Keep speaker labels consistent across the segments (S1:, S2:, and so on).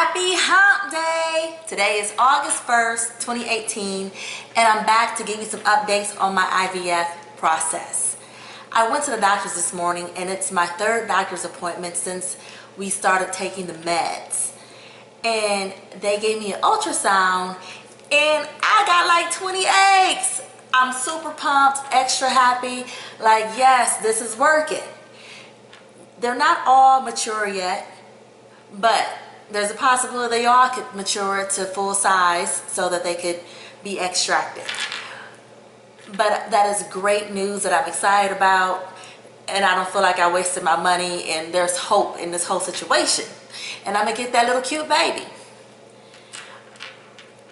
S1: Happy hump day! Today is August 1st, 2018, and I'm back to give you some updates on my IVF process. I went to the doctor's this morning, and it's my third doctor's appointment since we started taking the meds. And they gave me an ultrasound, and I got like 20 eggs. I'm super pumped, extra happy, like yes, this is working. They're not all mature yet, but there's a possibility they all could mature to full size so that they could be extracted. But that is great news that I'm excited about, and I don't feel like I wasted my money, and there's hope in this whole situation. And I'm gonna get that little cute baby.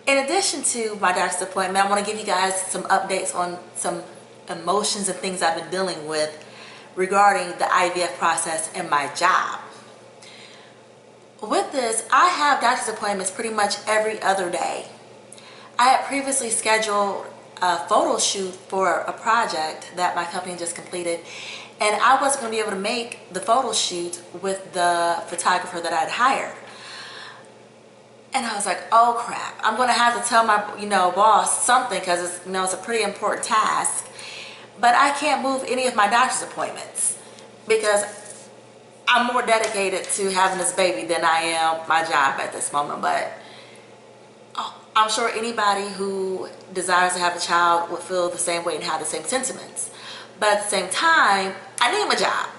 S1: In addition to my doctor's appointment, I want to give you guys some updates on some emotions and things I've been dealing with regarding the IVF process and my job. With this, I have doctor's appointments pretty much every other day. I had previously scheduled a photo shoot for a project that my company just completed, and I wasn't going to be able to make the photo shoot with the photographer that I'd hired. And I was like, oh crap, I'm going to have to tell my boss something, because it's a pretty important task. But I can't move any of my doctor's appointments because I'm more dedicated to having this baby than I am my job at this moment. But I'm sure anybody who desires to have a child would feel the same way and have the same sentiments. But at the same time, I need my job.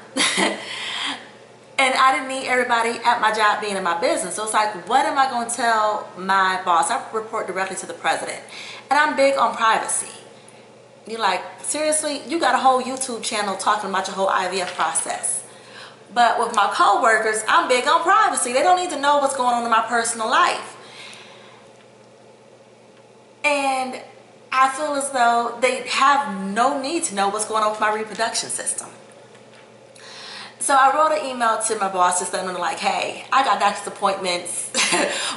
S1: And I didn't need everybody at my job being in my business. So it's like, what am I going to tell my boss? I report directly to the president. And I'm big on privacy. You're like, seriously? You got a whole YouTube channel talking about your whole IVF process. But with my co-workers, I'm big on privacy. They don't need to know what's going on in my personal life. And I feel as though they have no need to know what's going on with my reproduction system. So I wrote an email to my boss just letting them like, hey, I got doctor's appointments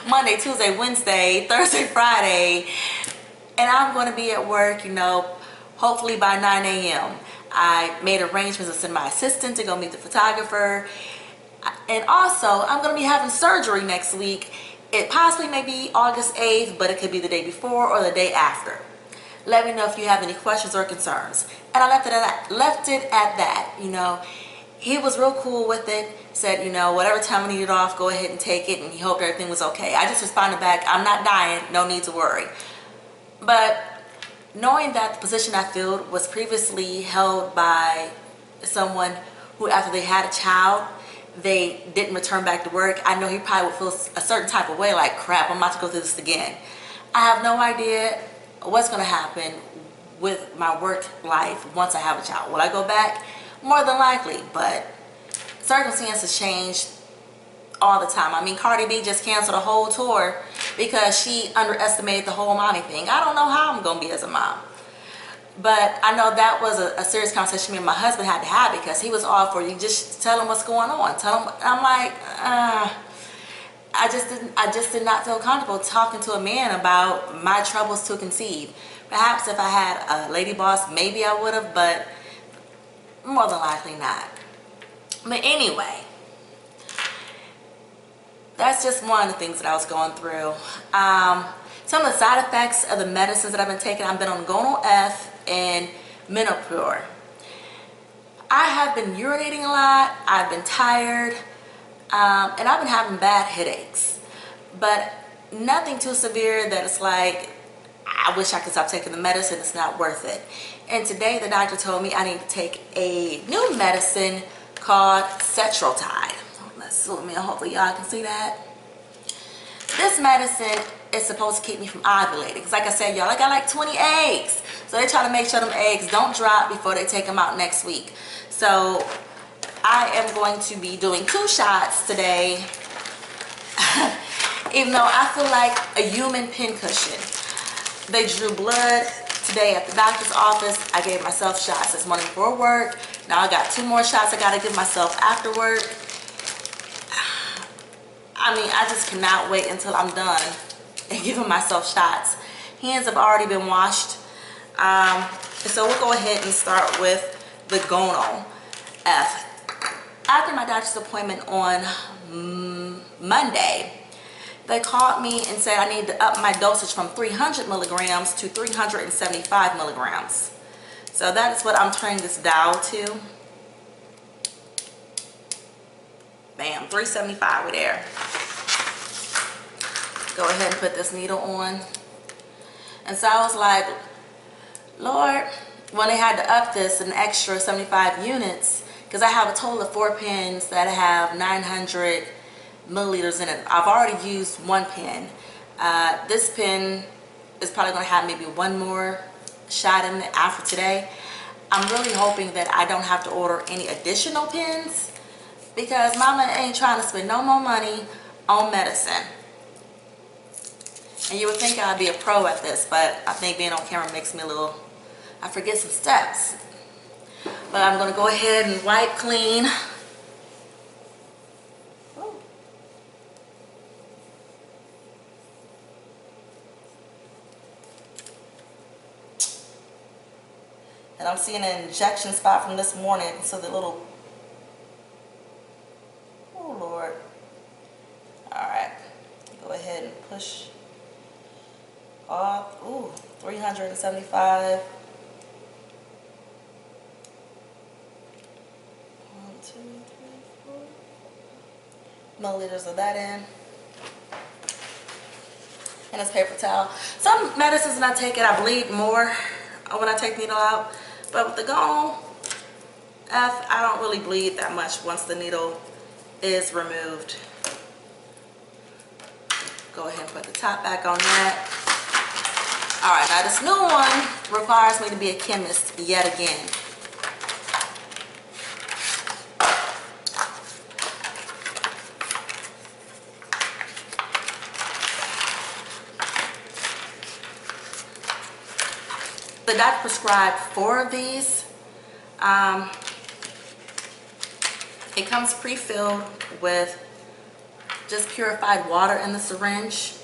S1: Monday, Tuesday, Wednesday, Thursday, Friday, and I'm going to be at work, hopefully by 9 a.m. I made arrangements to send my assistant to go meet the photographer. And also, I'm going to be having surgery next week. It possibly may be August 8th, but it could be the day before or the day after. Let me know if you have any questions or concerns. And I left it at that, He was real cool with it, said, whatever time I needed off, go ahead and take it, and he hoped everything was okay. I just responded back, I'm not dying, no need to worry. But knowing that the position I filled was previously held by someone who, after they had a child, they didn't return back to work, I know he probably would feel a certain type of way, like, crap, I'm about to go through this again. I have no idea what's going to happen with my work life once I have a child. Will I go back? More than likely, but circumstances change all the time. I mean, Cardi B just canceled a whole tour because she underestimated the whole mommy thing. I don't know how I'm going to be as a mom. But I know that was a serious conversation me and my husband had to have, because he was all for you just tell him what's going on. Tell him. I'm like, I just did not feel comfortable talking to a man about my troubles to conceive. Perhaps if I had a lady boss, maybe I would have, but more than likely not. But anyway, that's just one of the things that I was going through. Some of the side effects of the medicines that I've been taking, I've been on Gonal F and Menopur. I have been urinating a lot, I've been tired, and I've been having bad headaches. But nothing too severe that it's like, I wish I could stop taking the medicine, it's not worth it. And today the doctor told me I need to take a new medicine called Cetrotide. Let's zoom in, hopefully y'all can see that. This medicine is supposed to keep me from ovulating. Because like I said, y'all, I got like 20 eggs. So they try to make sure them eggs don't drop before they take them out next week. So I am going to be doing 2 shots today. Even though I feel like a human pincushion. They drew blood today at the doctor's office. I gave myself shots this morning before work. Now I got 2 more shots I got to give myself after work. I mean, I just cannot wait until I'm done and giving myself shots. Hands have already been washed. So we'll go ahead and start with the Gonal F. After my doctor's appointment on Monday, they called me and said I need to up my dosage from 300 milligrams to 375 milligrams. So that is what I'm turning this dial to. Bam, 375 with there. Go ahead and put this needle on. And so I was like, Lord, when they had to up this an extra 75 units, because I have a total of 4 pens that have 900 milliliters in it. I've already used one pen. This pen is probably going to have maybe one more shot in it after today. I'm really hoping that I don't have to order any additional pens, because mama ain't trying to spend no more money on medicine. And you would think I'd be a pro at this, but I think being on camera makes me a little, I forget some steps. But I'm going to go ahead and wipe clean. Ooh. And I'm seeing an injection spot from this morning. So the little, oh Lord. Alright, go ahead and push off. Ooh, 375. 1, 2, 3, 4 milliliters of that in. And this paper towel. Some medicines when I take it, I bleed more when I take the needle out. But with the Gone F, I don't really bleed that much once the needle is removed. Go ahead and put the top back on that. Alright, now this new one requires me to be a chemist yet again. The doctor prescribed 4 of these. It comes pre-filled with just purified water in the syringe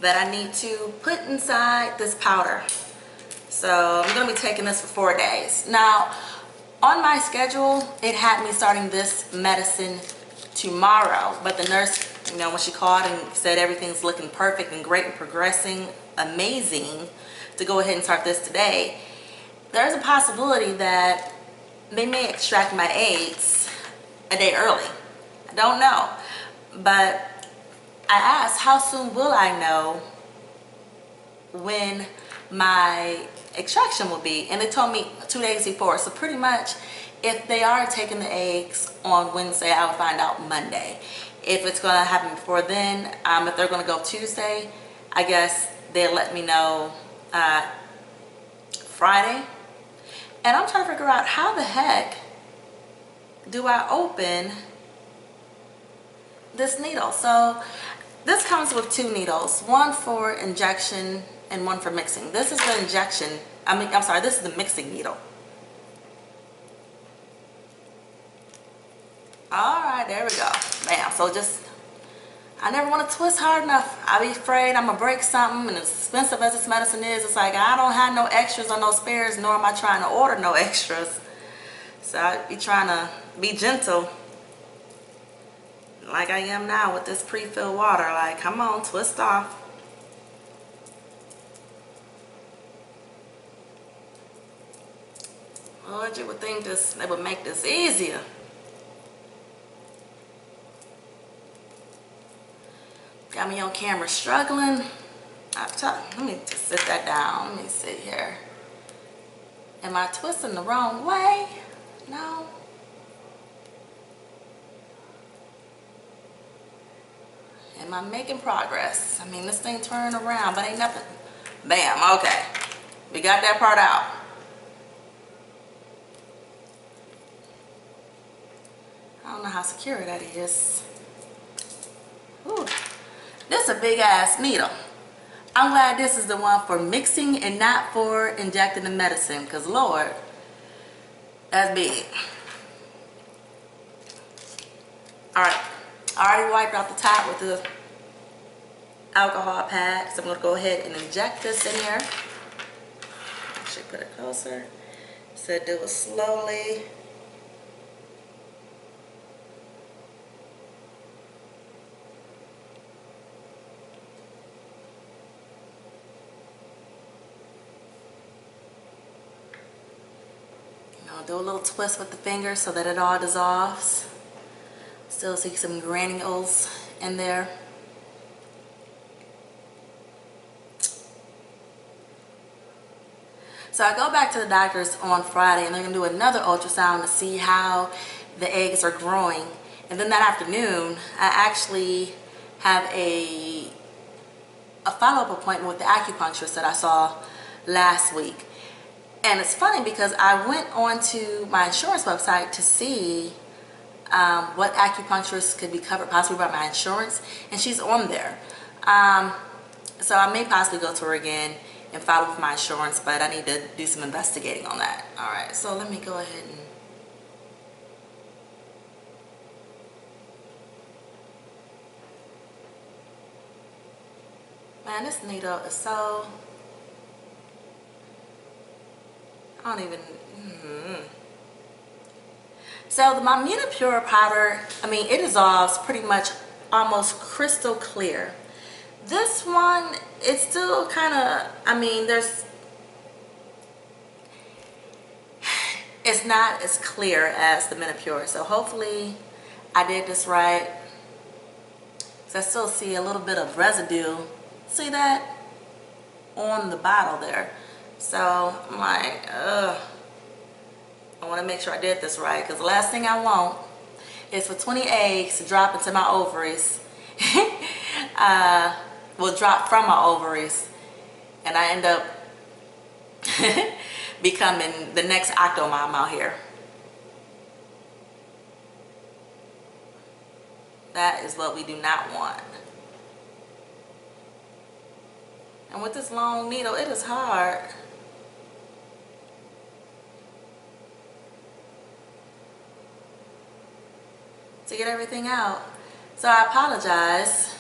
S1: that I need to put inside this powder. So I'm going to be taking this for 4 days. Now, on my schedule, it had me starting this medicine tomorrow, but the nurse, you know, when she called and said everything's looking perfect and great and progressing amazing to go ahead and start this today, there's a possibility that they may extract my eggs a day early. I don't know, but I asked, how soon will I know when my extraction will be? And they told me 2 days before. So pretty much, if they are taking the eggs on Wednesday, I will find out Monday. If it's going to happen before then, if they're going to go Tuesday, I guess they'll let me know Friday. And I'm trying to figure out, how the heck do I open this needle? So this comes with 2 needles, one for injection and one for mixing. This is the injection, I'm sorry, this is the mixing needle. Alright, there we go. Bam. So just, I never want to twist hard enough. I be afraid I'm going to break something, and as expensive as this medicine is, it's like I don't have no extras or no spares, nor am I trying to order no extras. So I be trying to be gentle, like I am now with this pre-filled water. Like, come on, twist off. Lord, you would think this, they would make this easier. Got me on camera struggling. Let me just sit that down. Let me sit here. Am I twisting the wrong way? No. Am I making progress? I mean, this thing turning around, but ain't nothing. Bam, okay. We got that part out. I don't know how secure that is. Ooh. This is a big ass needle. I'm glad this is the one for mixing and not for injecting the medicine, because Lord, that's big. Alright, I already wiped off the top with the alcohol pad, so I'm going to go ahead and inject this in here. Actually put it closer. Said do it slowly. I'll do a little twist with the finger so that it all dissolves. Still see some granules in there. So I go back to the doctor's on Friday, and they're gonna do another ultrasound to see how the eggs are growing. And then that afternoon, I actually have a follow-up appointment with the acupuncturist that I saw last week. And it's funny because I went onto my insurance website to see what acupuncturist could be covered possibly by my insurance, and she's on there. So I may possibly go to her again and follow with my insurance, but I need to do some investigating on that. All right, so let me go ahead and man, this needle is so, I don't even, So my Munipure powder, I mean, it dissolves pretty much almost crystal clear. This one, it's still kind of, I mean, it's not as clear as the Munipure. So hopefully I did this right. So I still see a little bit of residue. See that? On the bottle there. So I'm like, ugh. I want to make sure I did this right, because the last thing I want is for 20 eggs to drop into my ovaries. Will drop from my ovaries, and I end up becoming the next Octomom out here. That is what we do not want. And with this long needle, it is hard. To get everything out. So I apologize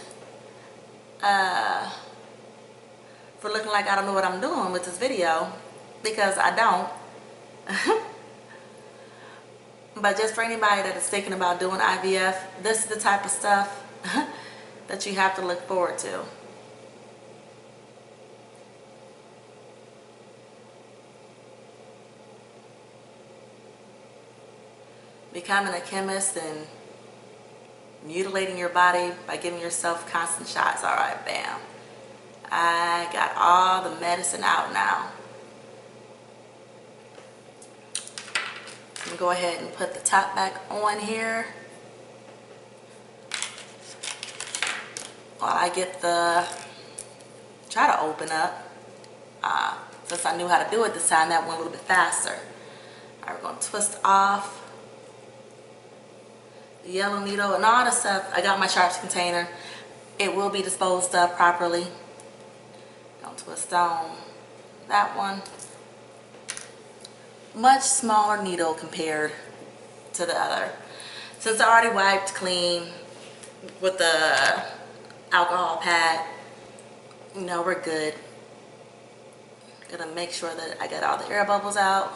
S1: for looking like I don't know what I'm doing with this video, because I don't. But just for anybody that is thinking about doing IVF, this is the type of stuff that you have to look forward to. Becoming a chemist and mutilating your body by giving yourself constant shots. All right, bam. I got all the medicine out now. I'm gonna go ahead and put the top back on here while I get try to open up. Since I knew how to do it this time, that went a little bit faster. All right, we're gonna twist off the yellow needle and all the stuff. I got my sharps container. It will be disposed of properly. Don't twist on that one. Much smaller needle compared to the other. Since I already wiped clean with the alcohol pad, you know, we're good. Gonna make sure that I get all the air bubbles out.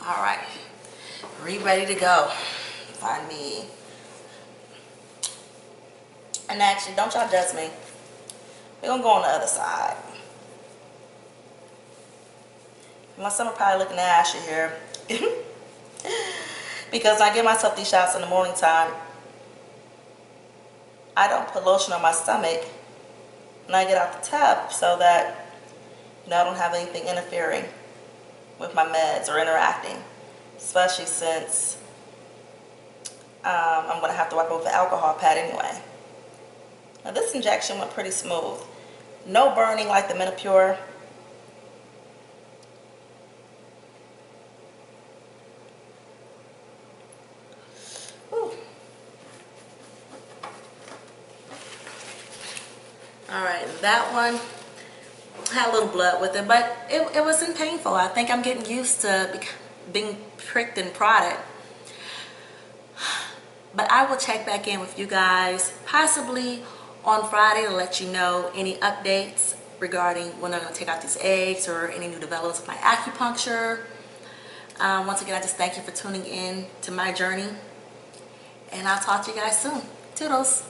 S1: All right, ready to go. Find me. And actually, don't y'all judge me. We're gonna go on the other side. My stomach probably looking ashy here. Because I give myself these shots in the morning time. I don't put lotion on my stomach when I get out the tub, so that, you know, I don't have anything interfering with my meds or interacting, especially since I'm going to have to wipe over the alcohol pad anyway. Now this injection went pretty smooth. No burning like the Munipure. Alright, that one had a little blood with it, but it wasn't painful. I think I'm getting used to being pricked and prodded. But I will check back in with you guys possibly on Friday to let you know any updates regarding when they're going to take out these eggs or any new developments with my acupuncture. Once again, I just thank you for tuning in to my journey, and I'll talk to you guys soon. Toodles.